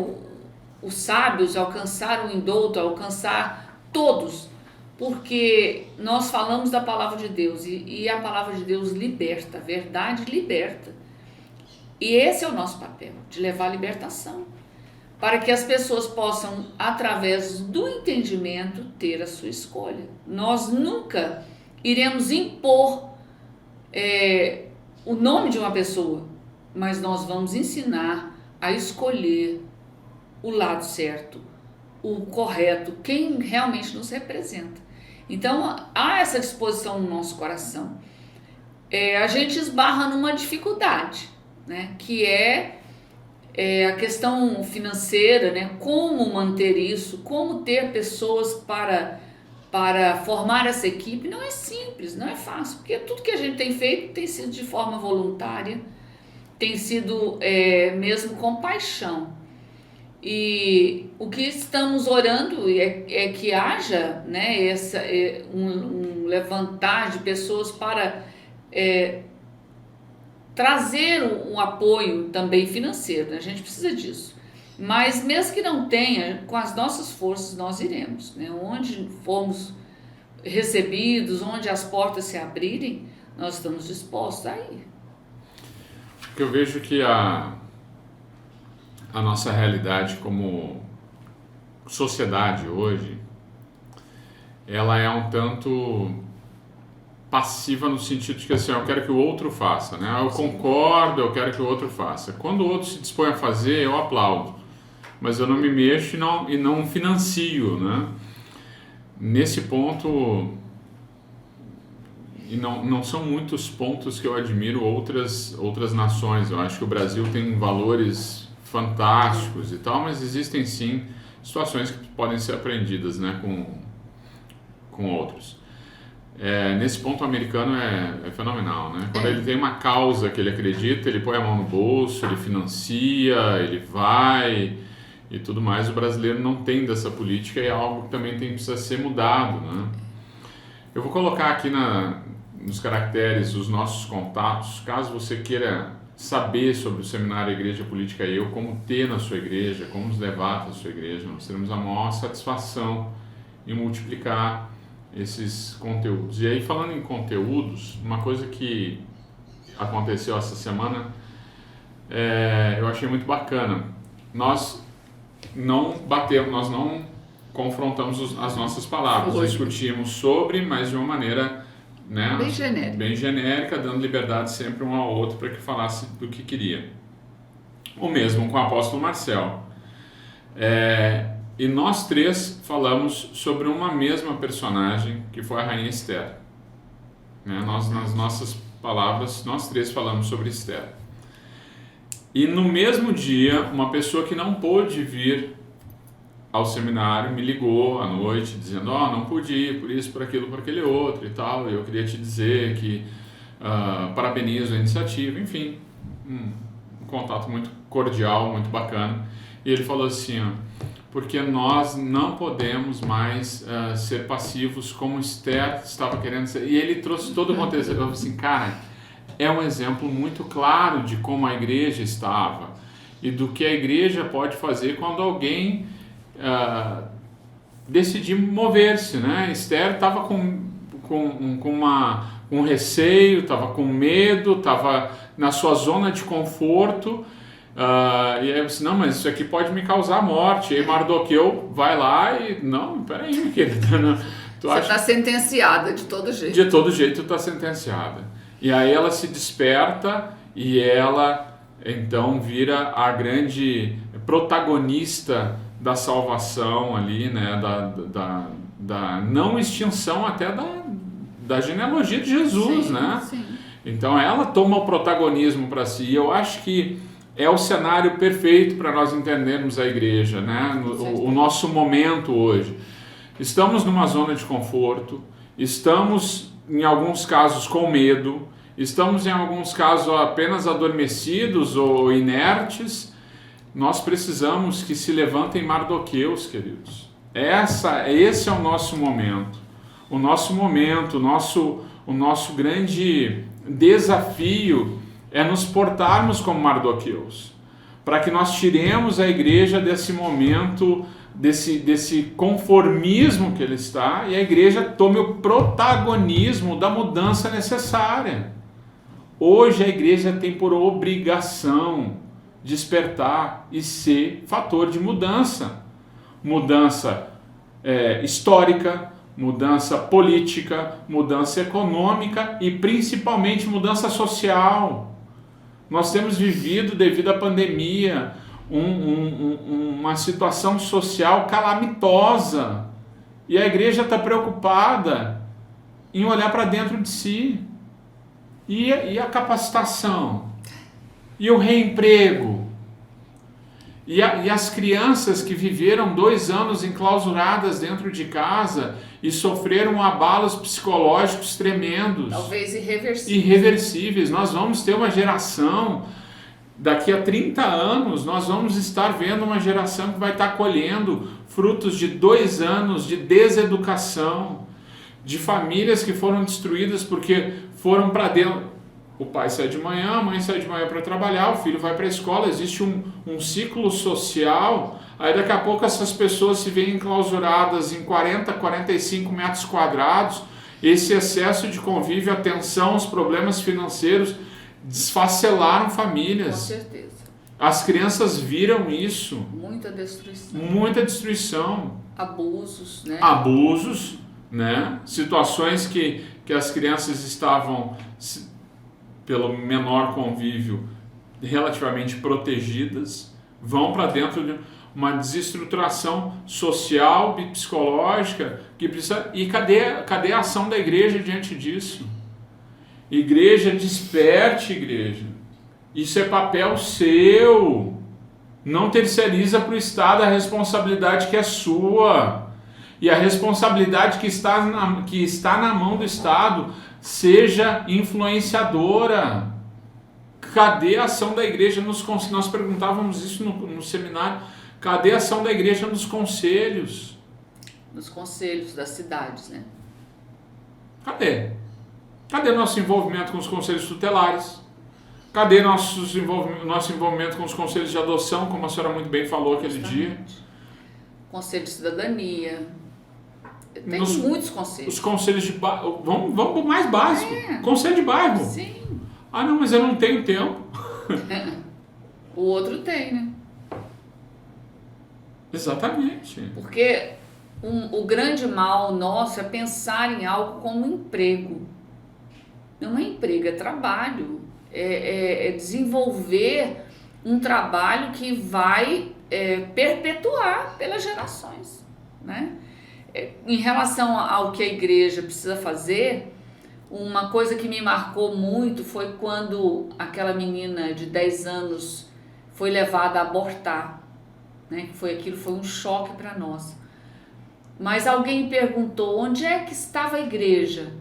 os sábios, alcançar o indouto, alcançar todos, porque nós falamos da palavra de Deus e a palavra de Deus liberta, a verdade liberta. E esse é o nosso papel, de levar a libertação, para que as pessoas possam, através do entendimento, ter a sua escolha. Nós nunca iremos impor o nome de uma pessoa, mas nós vamos ensinar a escolher o lado certo, o correto, quem realmente nos representa. Então, há essa disposição no nosso coração. A gente esbarra numa dificuldade, né, que é a questão financeira, né, como manter isso, como ter pessoas para formar essa equipe. Não é simples, não é fácil, porque tudo que a gente tem feito tem sido de forma voluntária, tem sido mesmo com paixão. E o que estamos orando é que haja, né, um levantar de pessoas para trazer um apoio também financeiro, né? A gente precisa disso. Mas mesmo que não tenha, com as nossas forças nós iremos, né? Onde formos recebidos, onde as portas se abrirem, nós estamos dispostos a ir. Porque eu vejo que a nossa realidade como sociedade hoje, ela é um tanto passiva no sentido de que assim, eu quero que o outro faça, né? Eu concordo, eu quero que o outro faça. Quando o outro se dispõe a fazer, eu aplaudo, mas eu não me mexo e não financio, né? Nesse ponto, e não são muitos pontos que eu admiro outras nações. Eu acho que o Brasil tem valores fantásticos e tal, mas existem sim situações que podem ser aprendidas, né, com outros. Nesse ponto o americano é fenomenal, né? Quando ele tem uma causa que ele acredita, ele põe a mão no bolso, ele financia, ele vai e tudo mais. O brasileiro não tem dessa política e é algo que também precisa ser mudado, né? Eu vou colocar aqui nos caracteres os nossos contatos, caso você queira saber sobre o seminário Igreja Política e Eu, como ter na sua igreja, como nos levar até a sua igreja. Nós teremos a maior satisfação em multiplicar esses conteúdos. E aí, falando em conteúdos, uma coisa que aconteceu essa semana, eu achei muito bacana. Nós não batemos, nós não confrontamos as nossas palavras, discutimos sobre, mas de uma maneira, né, bem genérica, dando liberdade sempre um ao outro para que falasse do que queria. O mesmo com o apóstolo Marcel. E nós três falamos sobre uma mesma personagem, que foi a Rainha Esther. Né? Nas nossas palavras, nós três falamos sobre Esther. E no mesmo dia, uma pessoa que não pôde vir ao seminário me ligou à noite, dizendo, não pude ir, por isso, por aquilo, por aquele outro e tal. Eu queria te dizer que parabenizo a iniciativa, enfim, um contato muito cordial, muito bacana. E ele falou assim, porque nós não podemos mais ser passivos como Esther estava querendo ser. E ele trouxe todo o contexto. Ele falou assim, cara, é um exemplo muito claro de como a igreja estava e do que a igreja pode fazer quando alguém decidir mover-se, né? Esther estava com um receio, estava com medo, estava na sua zona de conforto. E aí eu disse, não, mas isso aqui pode me causar morte. E aí Mardoqueu vai lá e, não, peraí, minha querida, você está sentenciada de todo jeito. De todo jeito tu está sentenciada. E aí ela se desperta e ela então vira a grande protagonista da salvação ali, né, da não extinção até da genealogia de Jesus, sim, né? Sim. Então ela toma o protagonismo para si. E eu acho que é o cenário perfeito para nós entendermos a igreja, né? O nosso momento hoje. Estamos numa zona de conforto, estamos em alguns casos com medo, estamos em alguns casos apenas adormecidos ou inertes. Nós precisamos que se levantem Mardoqueus, queridos. Esse é o nosso momento. O nosso momento, o nosso grande desafio é nos portarmos como Mardoqueus, para que nós tiremos a igreja desse momento, desse conformismo que ele está, e a igreja tome o protagonismo da mudança necessária. Hoje a igreja tem por obrigação despertar e ser fator de mudança. Mudança histórica, mudança política, mudança econômica e principalmente mudança social. Nós temos vivido, devido à pandemia, uma situação social calamitosa. E a igreja está preocupada em olhar para dentro de si. E a capacitação? E o reemprego? E as crianças que viveram 2 anos enclausuradas dentro de casa e sofreram abalos psicológicos tremendos. Talvez irreversíveis. Nós vamos ter uma geração, daqui a 30 anos, nós vamos estar vendo uma geração que vai estar colhendo frutos de 2 anos de deseducação, de famílias que foram destruídas porque foram para dentro. O pai sai de manhã, a mãe sai de manhã para trabalhar, o filho vai para a escola, existe um ciclo social, aí daqui a pouco essas pessoas se veem enclausuradas em 40, 45 metros quadrados, esse excesso de convívio, a tensão, os problemas financeiros desfacelaram famílias. Com certeza. As crianças viram isso. Muita destruição. Muita destruição. Abusos, né? Abusos, né? Situações que as crianças estavam, pelo menor convívio, relativamente protegidas, vão para dentro de uma desestruturação social e psicológica que precisa. E cadê a ação da igreja diante disso? Igreja, desperte, igreja. Isso é papel seu. Não terceiriza para o Estado a responsabilidade que é sua. E a responsabilidade que está na mão do Estado seja influenciadora. Cadê a ação da igreja nós perguntávamos isso no seminário. Cadê a ação da igreja nos conselhos? Nos conselhos das cidades, né? Cadê? Cadê nosso envolvimento com os conselhos tutelares? Cadê nosso envolvimento com os conselhos de adoção, como a senhora muito bem falou aquele dia? Conselho de cidadania. Tem muitos conselhos. Os conselhos de bairro. Vamos para o mais básico. Conselho de bairro. Sim. Ah, não, mas eu não tenho tempo. O outro tem, né? Exatamente. Porque o grande mal nosso é pensar em algo como emprego. Não é emprego, é trabalho. É desenvolver um trabalho que vai perpetuar pelas gerações, né? Em relação ao que a igreja precisa fazer, uma coisa que me marcou muito foi quando aquela menina de 10 anos foi levada a abortar, né? Aquilo foi um choque para nós. Mas alguém perguntou onde é que estava a igreja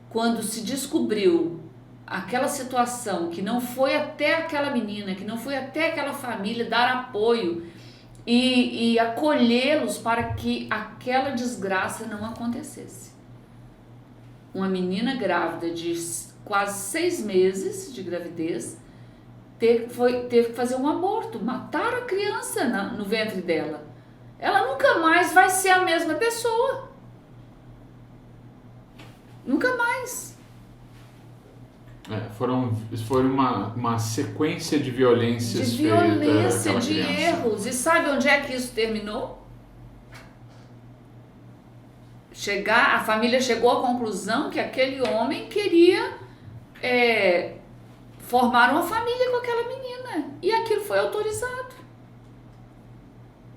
quando se descobriu aquela situação, que não foi até aquela menina, que não foi até aquela família dar apoio e acolhê-los para que aquela desgraça não acontecesse. Uma menina grávida de quase 6 meses de gravidez teve que fazer um aborto, mataram a criança no ventre dela. Ela nunca mais vai ser a mesma pessoa. Nunca mais. Foi uma sequência de violências de violência, feita de criança. erros. E sabe onde é que isso terminou? A família chegou à conclusão que aquele homem queria formar uma família com aquela menina. E aquilo foi autorizado.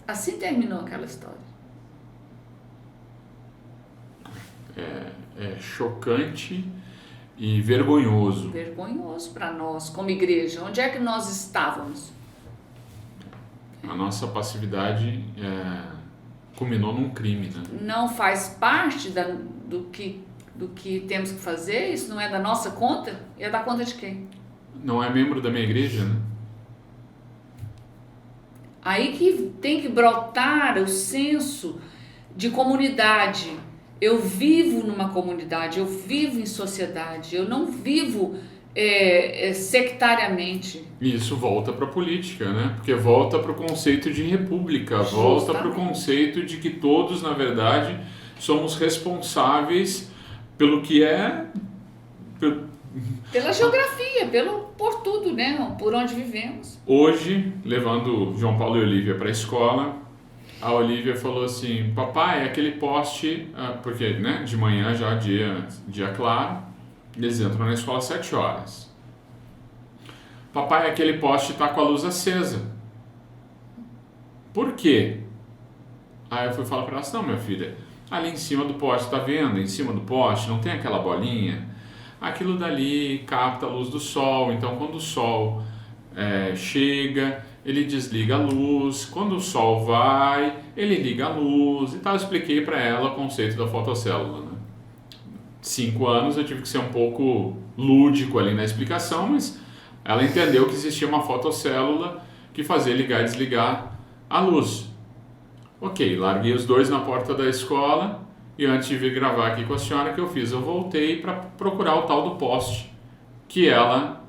Assim terminou aquela história. É chocante e vergonhoso. Vergonhoso para nós, como igreja. Onde é que nós estávamos? A nossa passividade culminou num crime, né? Não faz parte do que temos que fazer? Isso não é da nossa conta? É da conta de quem? Não é membro da minha igreja, né? Aí que tem que brotar o senso de comunidade. Eu vivo numa comunidade, eu vivo em sociedade, eu não vivo sectariamente. E isso volta para a política, né? Porque volta para o conceito de república, volta para o conceito de que todos, na verdade, somos responsáveis pelo que pela geografia, por tudo, né? Por onde vivemos. Hoje, levando João Paulo e Olivia para a escola, a Olivia falou assim: papai, aquele poste, porque né, de manhã já dia claro, eles entram na escola às 7 horas. Papai, aquele poste está com a luz acesa. Por quê? Aí eu fui falar para ela assim: não, minha filha, ali em cima do poste, tá vendo? Em cima do poste não tem aquela bolinha? Aquilo dali capta a luz do sol, então quando o sol chega, ele desliga a luz, quando o sol vai, ele liga a luz e tal. Eu expliquei para ela o conceito da fotocélula, né? 5 anos eu tive que ser um pouco lúdico ali na explicação, mas ela entendeu que existia uma fotocélula que fazia ligar e desligar a luz. Ok, larguei os dois na porta da escola e antes de vir gravar aqui com a senhora, o que eu fiz? Eu voltei para procurar o tal do poste que ela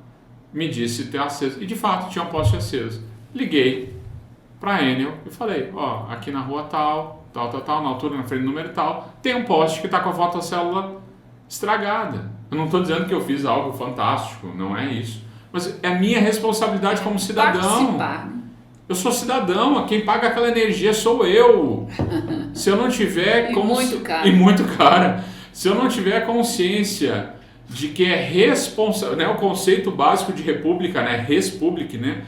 me disse ter aceso. E de fato tinha um poste aceso. Liguei para a Enel e falei: ó, aqui na rua tal, na altura, na frente do número tal, tem um poste que está com a fotocélula estragada. Eu não estou dizendo que eu fiz algo fantástico, não é isso. Mas é a minha responsabilidade como cidadão. Participar. Eu sou cidadão, quem paga aquela energia sou eu. Se eu não tiver... muito caro. E muito caro. Se eu não tiver consciência de que é responsável, né, o conceito básico de república, né, res public, né,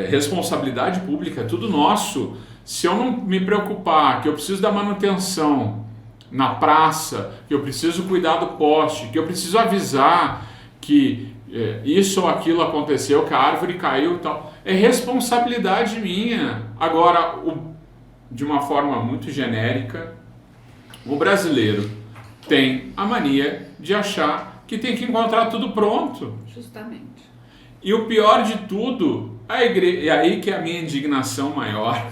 responsabilidade pública, é tudo nosso. Se eu não me preocupar que eu preciso da manutenção na praça, que eu preciso cuidar do poste, que eu preciso avisar que isso ou aquilo aconteceu, que a árvore caiu e tal, é responsabilidade minha. Agora, de uma forma muito genérica, o brasileiro tem a mania de achar que tem que encontrar tudo pronto. Justamente. E o pior de tudo, a igreja, e aí que é a minha indignação maior,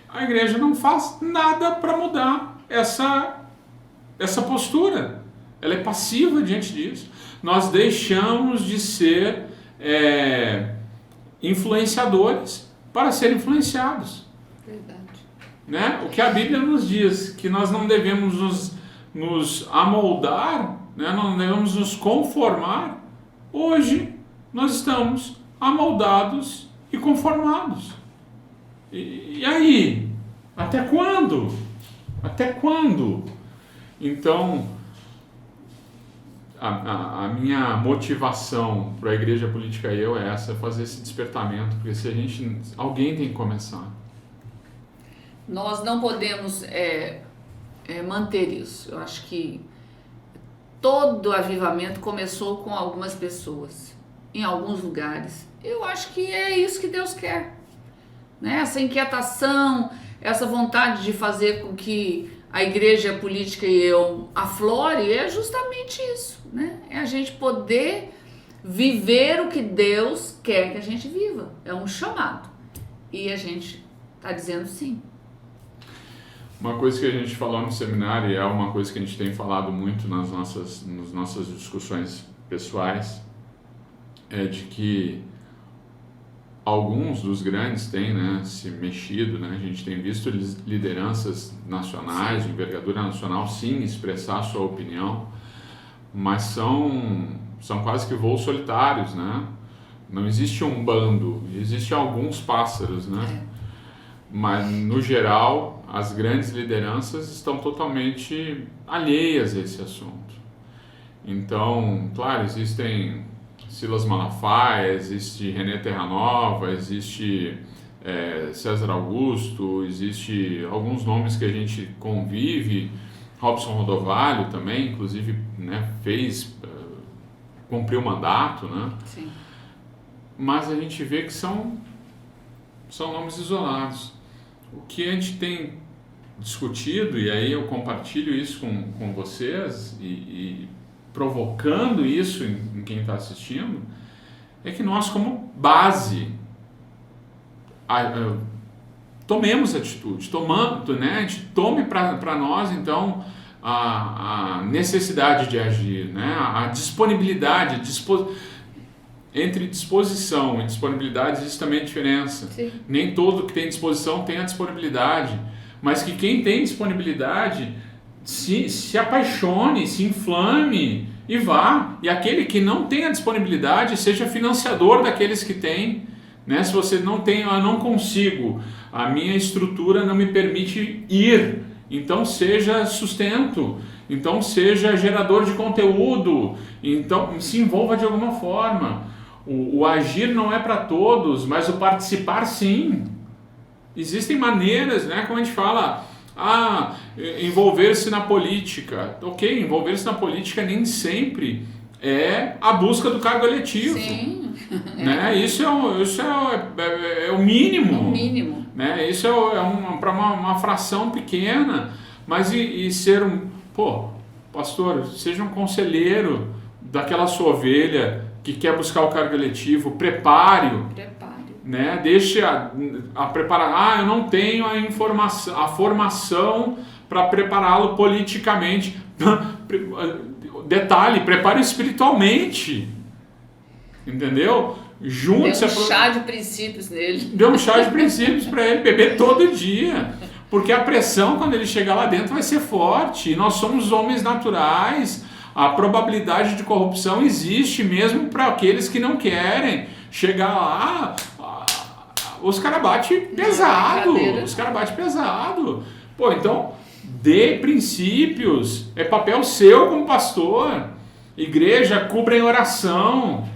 a igreja não faz nada para mudar essa postura. Ela é passiva diante disso. Nós deixamos de ser influenciadores para ser influenciados. Verdade. Né? O que a Bíblia nos diz, que nós não devemos nos amoldar, né? Não devemos nos conformar. Hoje nós estamos amoldados e conformados. E aí? Até quando? Até quando? Então, a minha motivação para a Igreja Política Eu é essa, fazer esse despertamento, porque alguém tem que começar. Nós não podemos manter isso. Eu acho que todo avivamento começou com algumas pessoas, em alguns lugares. Eu acho que é isso que Deus quer, né? Essa inquietação, essa vontade de fazer com que a Igreja Política e Eu aflore é justamente isso, né? É a gente poder viver o que Deus quer que a gente viva. É um chamado. E a gente está dizendo sim. Uma coisa que a gente falou no seminário, e é uma coisa que a gente tem falado muito nas nossas discussões pessoais, é de que alguns dos grandes têm, né, se mexido, né? A gente tem visto lideranças nacionais, de envergadura nacional, sim, expressar sua opinião, mas são quase que voos solitários, né? Não existe um bando, existem alguns pássaros, né? Mas, no geral, as grandes lideranças estão totalmente alheias a esse assunto. Então, claro, existem Silas Malafaia, existe René Terranova, existe César Augusto, existe alguns nomes que a gente convive, Robson Rodovalho também, inclusive, né, cumpriu o mandato, né? Sim. Mas a gente vê que são nomes isolados. O que a gente tem discutido, e aí eu compartilho isso com vocês e provocando isso em quem está assistindo, é que nós, como base, tomemos atitude, né? A gente tome para nós, então, a necessidade de agir, né? A disponibilidade, entre disposição e disponibilidade existe também a diferença. Sim. Nem todo que tem disposição tem a disponibilidade, mas que quem tem disponibilidade se apaixone, se inflame e vá. E aquele que não tem a disponibilidade seja financiador daqueles que têm, né? Se você não tem, eu não consigo, a minha estrutura não me permite ir, então seja sustento, então seja gerador de conteúdo, então se envolva de alguma forma. O agir não é para todos, mas o participar sim. Existem maneiras, né? Como a gente fala, envolver-se na política. Ok, envolver-se na política nem sempre é a busca do cargo eletivo. Sim. Né? Isso é o mínimo. O mínimo. Né? Isso para uma fração pequena, mas e ser pastor, seja um conselheiro daquela sua ovelha que quer buscar o cargo eletivo, prepare-o, né? Deixe a preparar. Eu não tenho a formação para prepará-lo politicamente. Detalhe, prepare espiritualmente, entendeu? Junte-se. Dê um chá de princípios nele. Dê um chá de princípios para ele beber todo dia, porque a pressão quando ele chegar lá dentro vai ser forte. E nós somos homens naturais. A probabilidade de corrupção existe mesmo para aqueles que não querem. Chegar lá, os caras batem pesado. Pô, então, dê princípios. É papel seu como pastor. Igreja, cubra em oração.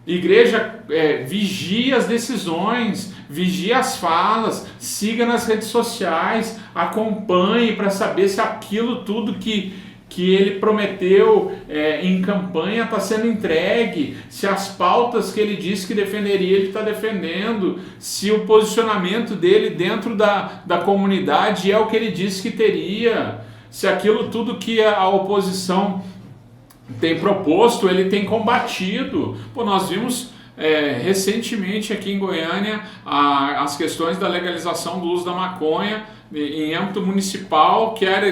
Igreja, vigia as decisões, vigia as falas, siga nas redes sociais, acompanhe para saber se aquilo tudo que ele prometeu em campanha está sendo entregue, se as pautas que ele disse que defenderia ele está defendendo, se o posicionamento dele dentro da comunidade é o que ele disse que teria, se aquilo tudo que a oposição tem proposto ele tem combatido. Pô, nós vimos recentemente aqui em Goiânia as questões da legalização do uso da maconha em âmbito municipal, que era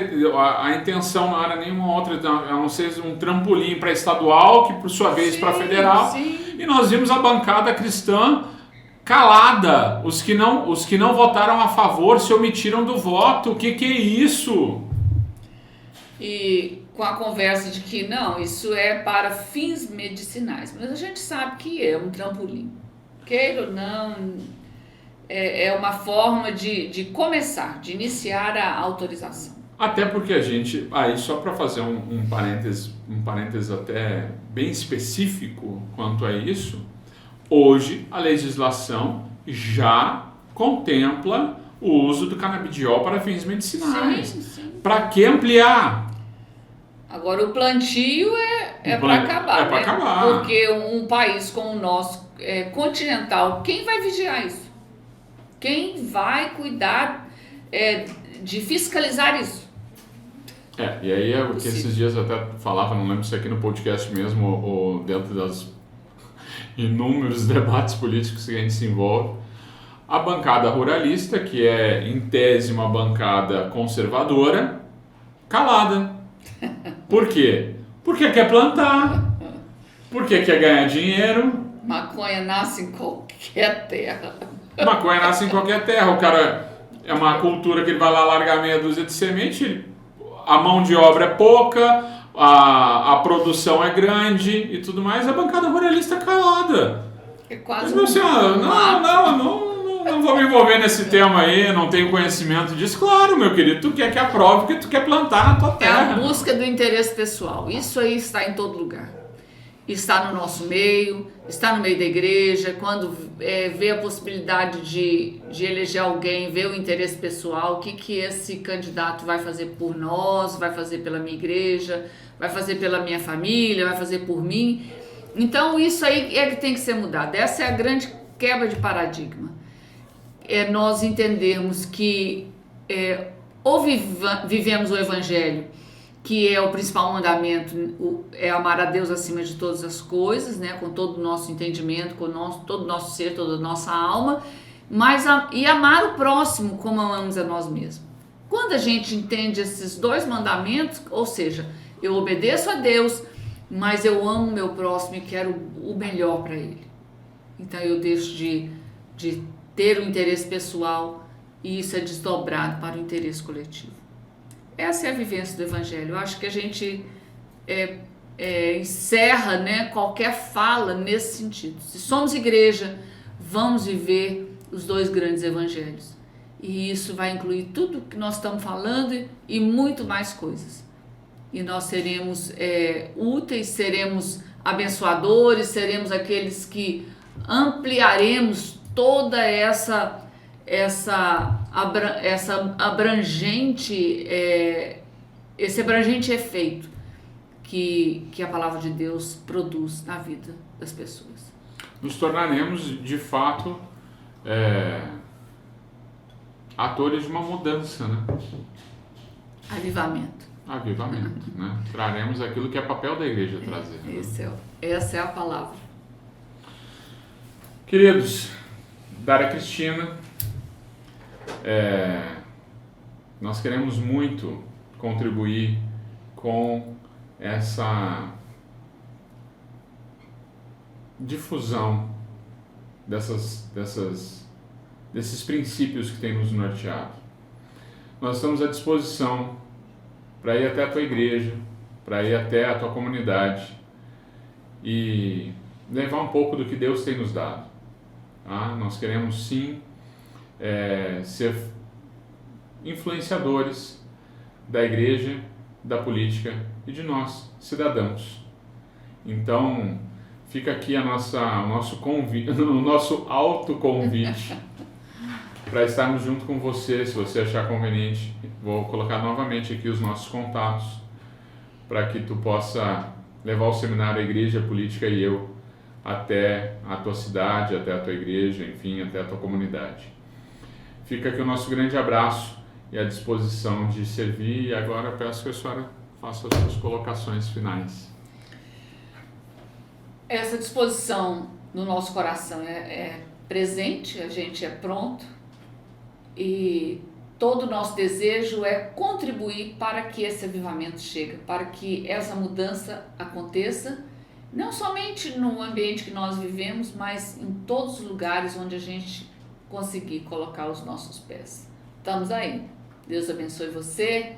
a intenção não era nenhuma outra, a não ser um trampolim para estadual, que por sua vez para federal. Sim. E nós vimos a bancada cristã calada, os que não votaram a favor se omitiram do voto. O que é isso? E com a conversa de que não, isso é para fins medicinais, mas a gente sabe que é um trampolim, queira ou não, é uma forma de começar, de iniciar a autorização. Até porque a gente, aí só para fazer um parênteses até bem específico quanto a isso, hoje a legislação já contempla o uso do canabidiol para fins medicinais. Sim. Para que ampliar? Agora o plantio é para acabar, é para acabar. Porque um país como o nosso, continental, quem vai vigiar isso? Quem vai cuidar de fiscalizar isso? E aí é o que esses dias eu até falava, não lembro se aqui no podcast mesmo ou dentro das inúmeros debates políticos que a gente se envolve, a bancada ruralista, que é em tese uma bancada conservadora, calada. Por quê? Porque quer plantar, porque quer ganhar dinheiro. Maconha nasce em qualquer terra. Maconha nasce em qualquer terra. O cara é uma cultura que ele vai lá largar meia dúzia de semente, a mão de obra é pouca, a produção é grande e tudo mais, a bancada ruralista calada. É quase não vou me envolver nesse tema aí, não tenho conhecimento disso. Claro, meu querido, tu quer que aprove porque tu quer plantar na tua terra. É a busca do interesse pessoal. Isso aí está em todo lugar. Está no nosso meio, está no meio da igreja. Quando vê a possibilidade de eleger alguém, vê o interesse pessoal, o que esse candidato vai fazer por nós, vai fazer pela minha igreja, vai fazer pela minha família, vai fazer por mim. Então isso aí é que tem que ser mudado. Essa é a grande quebra de paradigma. É nós entendermos que ou vivemos o evangelho, que é o principal mandamento, é amar a Deus acima de todas as coisas, né, com todo o nosso entendimento, com todo o nosso ser, toda a nossa alma, e amar o próximo como amamos a nós mesmos. Quando a gente entende esses dois mandamentos, ou seja, eu obedeço a Deus, mas eu amo o meu próximo e quero o melhor para ele. Então eu deixo de ter o interesse pessoal e isso é desdobrado para o interesse coletivo. Essa é a vivência do Evangelho. Eu acho que a gente encerra, né, qualquer fala nesse sentido. Se somos igreja, vamos viver os dois grandes evangelhos. E isso vai incluir tudo que nós estamos falando e muito mais coisas. E nós seremos úteis, seremos abençoadores, seremos aqueles que ampliaremos toda esse abrangente efeito que a palavra de Deus produz na vida das pessoas. Nos tornaremos, de fato, atores de uma mudança, né? Avivamento, né? Traremos aquilo que é papel da igreja trazer. Né? Essa é a palavra. Queridos, Dária Cristina, nós queremos muito contribuir com essa difusão desses princípios que tem nos norteado. Nós estamos à disposição para ir até a tua igreja, para ir até a tua comunidade e levar um pouco do que Deus tem nos dado. Tá? Nós queremos sim ser influenciadores da igreja, da política e de nós, cidadãos. Então, fica aqui o nosso autoconvite para estarmos junto com você, se você achar conveniente. Vou colocar novamente aqui os nossos contatos para que tu possa levar o seminário A Igreja, a Política e Eu até a tua cidade, até a tua igreja, enfim, até a tua comunidade. Fica aqui o nosso grande abraço e a disposição de servir. E agora peço que a senhora faça as suas colocações finais. Essa disposição no nosso coração é presente, a gente é pronto e todo o nosso desejo é contribuir para que esse avivamento chegue, para que essa mudança aconteça, não somente no ambiente que nós vivemos, mas em todos os lugares onde a gente conseguir colocar os nossos pés. Estamos aí. Deus abençoe você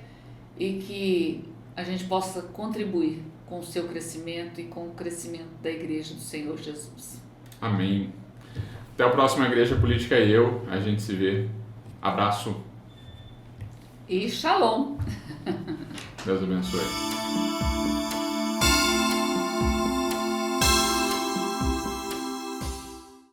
e que a gente possa contribuir com o seu crescimento e com o crescimento da Igreja do Senhor Jesus. Amém. Até a próxima Igreja Política e Eu. A gente se vê. Abraço. e shalom. Deus abençoe.